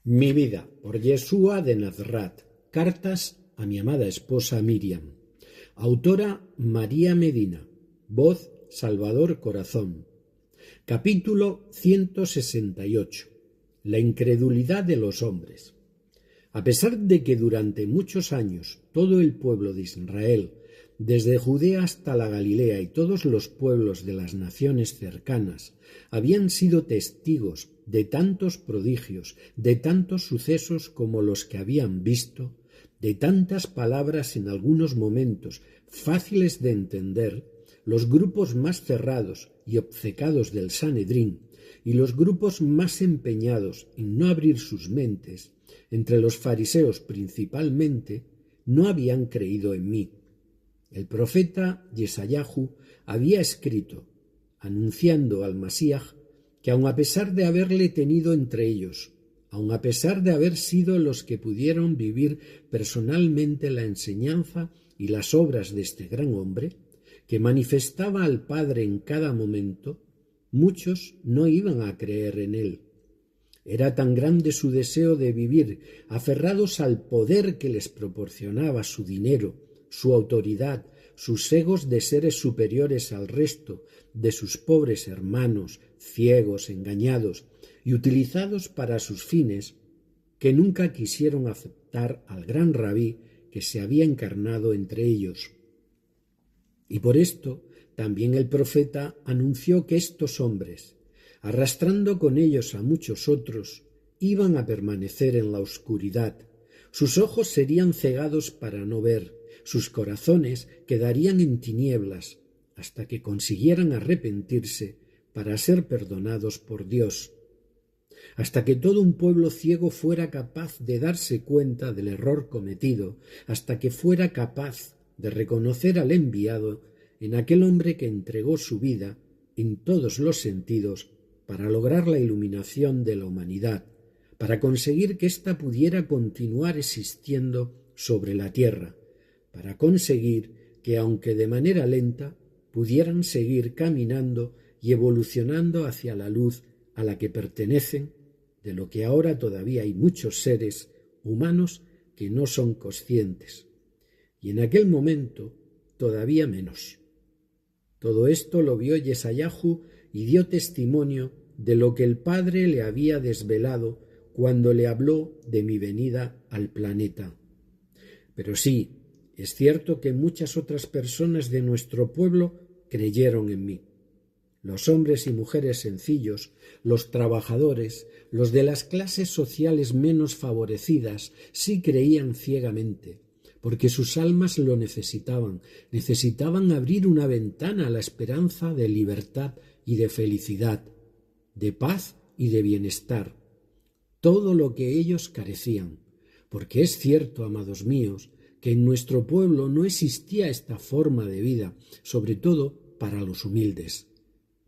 Mi vida, por Yeshua de Nazrat. Cartas a mi amada esposa Miriam. Autora María Medina. Voz Salvador Corazón. Capítulo 168. La incredulidad de los hombres. A pesar de que durante muchos años todo el pueblo de Israel, desde Judea hasta la Galilea y todos los pueblos de las naciones cercanas, habían sido testigos de tantos prodigios, de tantos sucesos como los que habían visto, de tantas palabras en algunos momentos fáciles de entender, los grupos más cerrados y obcecados del Sanedrín y los grupos más empeñados en no abrir sus mentes, entre los fariseos principalmente, no habían creído en mí. El profeta Yesayahu había escrito, anunciando al Masías, que aun a pesar de haberle tenido entre ellos, aun a pesar de haber sido los que pudieron vivir personalmente la enseñanza y las obras de este gran hombre, que manifestaba al Padre en cada momento, muchos no iban a creer en él. Era tan grande su deseo de vivir aferrados al poder que les proporcionaba su dinero, su autoridad, sus egos de seres superiores al resto de sus pobres hermanos, ciegos, engañados y utilizados para sus fines, que nunca quisieron aceptar al gran rabí que se había encarnado entre ellos. Y por esto también el profeta anunció que estos hombres, arrastrando con ellos a muchos otros, iban a permanecer en la oscuridad. Sus ojos serían cegados para no ver, sus corazones quedarían en tinieblas, hasta que consiguieran arrepentirse para ser perdonados por Dios, hasta que todo un pueblo ciego fuera capaz de darse cuenta del error cometido, hasta que fuera capaz de reconocer al enviado en aquel hombre que entregó su vida en todos los sentidos para lograr la iluminación de la humanidad, para conseguir que ésta pudiera continuar existiendo sobre la tierra, para conseguir que, aunque de manera lenta, pudieran seguir caminando y evolucionando hacia la luz a la que pertenecen, de lo que ahora todavía hay muchos seres humanos que no son conscientes, y en aquel momento todavía menos. Todo esto lo vio Yesayahu y dio testimonio de lo que el Padre le había desvelado cuando le habló de mi venida al planeta. Pero sí, es cierto que muchas otras personas de nuestro pueblo creyeron en mí. Los hombres y mujeres sencillos, los trabajadores, los de las clases sociales menos favorecidas, sí creían ciegamente, porque sus almas lo necesitaban abrir una ventana a la esperanza de libertad y de felicidad, de paz y de bienestar, todo lo que ellos carecían, porque es cierto, amados míos, que en nuestro pueblo no existía esta forma de vida, sobre todo para los humildes.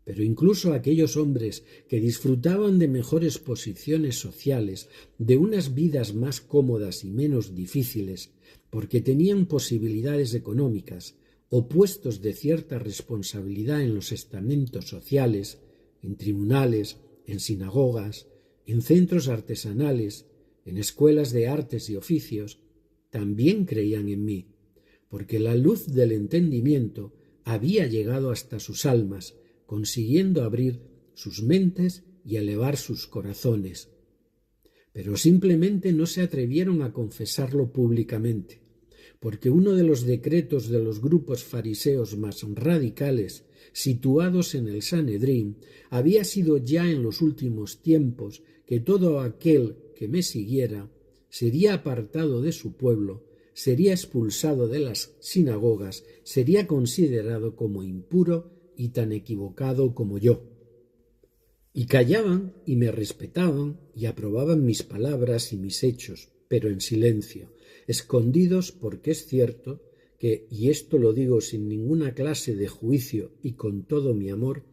Pero incluso aquellos hombres que disfrutaban de mejores posiciones sociales, de unas vidas más cómodas y menos difíciles, porque tenían posibilidades económicas o puestos de cierta responsabilidad en los estamentos sociales, en tribunales, en sinagogas, en centros artesanales, en escuelas de artes y oficios, también creían en mí, porque la luz del entendimiento había llegado hasta sus almas, consiguiendo abrir sus mentes y elevar sus corazones. Pero simplemente no se atrevieron a confesarlo públicamente, porque uno de los decretos de los grupos fariseos más radicales, situados en el Sanedrín, había sido ya en los últimos tiempos que todo aquel que me siguiera sería apartado de su pueblo, sería expulsado de las sinagogas, sería considerado como impuro y tan equivocado como yo. Y callaban y me respetaban y aprobaban mis palabras y mis hechos, pero en silencio, escondidos, porque es cierto que, y esto lo digo sin ninguna clase de juicio y con todo mi amor,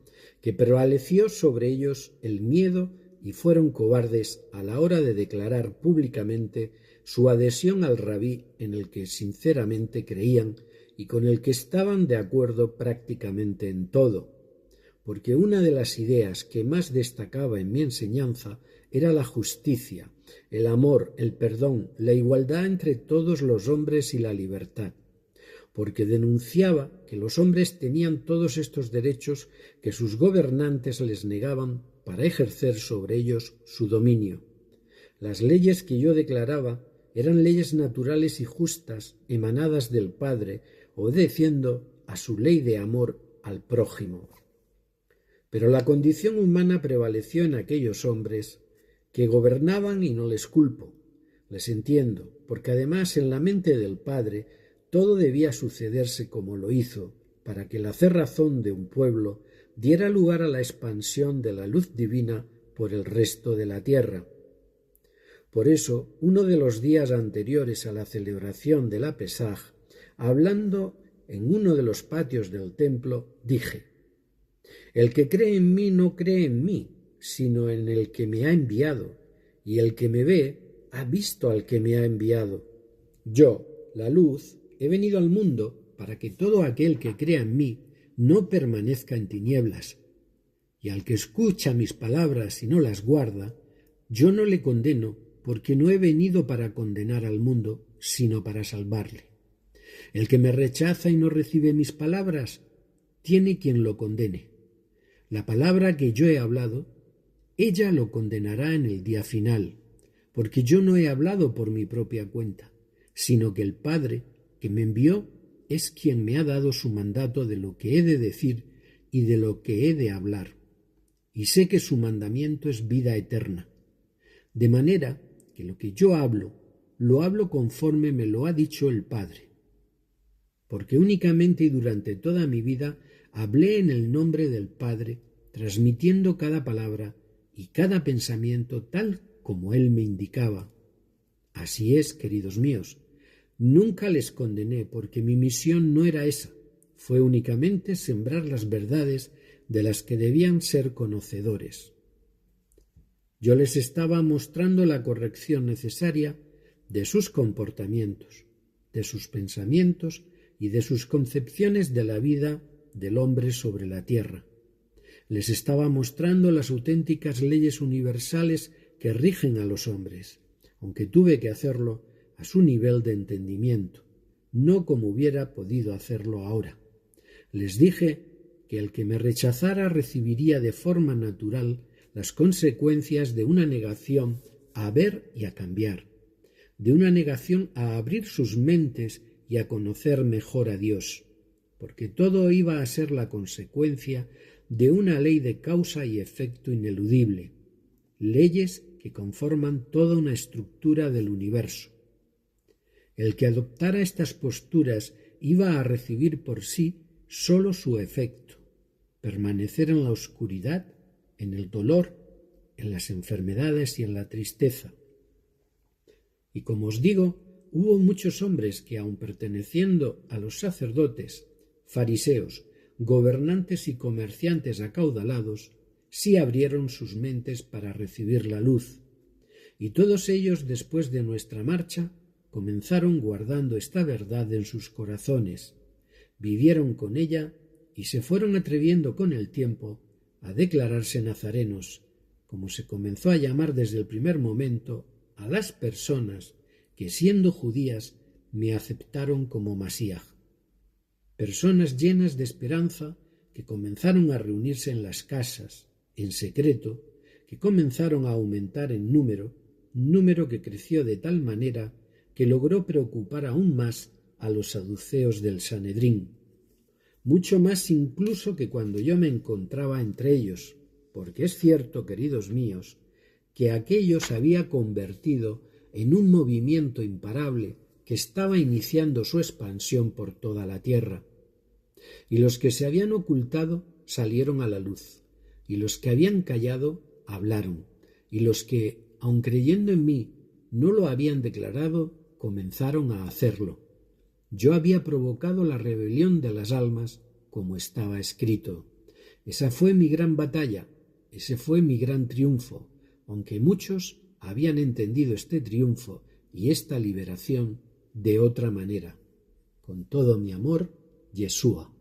que prevaleció sobre ellos el miedo y fueron cobardes a la hora de declarar públicamente su adhesión al rabí en el que sinceramente creían y con el que estaban de acuerdo prácticamente en todo, porque una de las ideas que más destacaba en mi enseñanza era la justicia, el amor, el perdón, la igualdad entre todos los hombres y la libertad, porque denunciaba que los hombres tenían todos estos derechos que sus gobernantes les negaban para ejercer sobre ellos su dominio. Las leyes que yo declaraba eran leyes naturales y justas, emanadas del Padre, obedeciendo a su ley de amor al prójimo. Pero la condición humana prevaleció en aquellos hombres que gobernaban y no les culpo. Les entiendo, porque además en la mente del Padre todo debía sucederse como lo hizo, para que la cerrazón de un pueblo diera lugar a la expansión de la luz divina por el resto de la tierra. Por eso, uno de los días anteriores a la celebración de la Pesaj, hablando en uno de los patios del templo, dije: «El que cree en mí no cree en mí, sino en el que me ha enviado, y el que me ve ha visto al que me ha enviado. Yo, la luz, he venido al mundo para que todo aquel que crea en mí no permanezca en tinieblas. Y al que escucha mis palabras y no las guarda, yo no le condeno, porque no he venido para condenar al mundo, sino para salvarle. El que me rechaza y no recibe mis palabras, tiene quien lo condene. La palabra que yo he hablado, ella lo condenará en el día final, porque yo no he hablado por mi propia cuenta, sino que el Padre que me envió es quien me ha dado su mandato de lo que he de decir y de lo que he de hablar. Y sé que su mandamiento es vida eterna. De manera que lo que yo hablo, lo hablo conforme me lo ha dicho el Padre. Porque únicamente y durante toda mi vida hablé en el nombre del Padre, transmitiendo cada palabra y cada pensamiento tal como Él me indicaba. Así es, queridos míos, nunca les condené, porque mi misión no era esa, fue únicamente sembrar las verdades de las que debían ser conocedores. Yo les estaba mostrando la corrección necesaria de sus comportamientos, de sus pensamientos y de sus concepciones de la vida del hombre sobre la tierra. Les estaba mostrando las auténticas leyes universales que rigen a los hombres, aunque tuve que hacerlo a su nivel de entendimiento, no como hubiera podido hacerlo ahora. Les dije que el que me rechazara recibiría de forma natural las consecuencias de una negación a ver y a cambiar, de una negación a abrir sus mentes y a conocer mejor a Dios, porque todo iba a ser la consecuencia de una ley de causa y efecto ineludible, leyes que conforman toda una estructura del universo. El que adoptara estas posturas iba a recibir por sí sólo su efecto, permanecer en la oscuridad, en el dolor, en las enfermedades y en la tristeza. Y como os digo, hubo muchos hombres que, aun perteneciendo a los sacerdotes, fariseos, gobernantes y comerciantes acaudalados, sí abrieron sus mentes para recibir la luz. Y todos ellos, después de nuestra marcha, comenzaron guardando esta verdad en sus corazones, vivieron con ella y se fueron atreviendo con el tiempo a declararse nazarenos, como se comenzó a llamar desde el primer momento a las personas que, siendo judías, me aceptaron como Masías. Personas llenas de esperanza que comenzaron a reunirse en las casas, en secreto, que comenzaron a aumentar en número que creció de tal manera que logró preocupar aún más a los saduceos del Sanedrín, mucho más incluso que cuando yo me encontraba entre ellos, porque es cierto, queridos míos, que aquello se había convertido en un movimiento imparable que estaba iniciando su expansión por toda la tierra. Y los que se habían ocultado salieron a la luz, y los que habían callado hablaron, y los que, aun creyendo en mí, no lo habían declarado, comenzaron a hacerlo. Yo había provocado la rebelión de las almas, como estaba escrito. Esa fue mi gran batalla, ese fue mi gran triunfo, aunque muchos habían entendido este triunfo y esta liberación de otra manera. Con todo mi amor, Yeshua.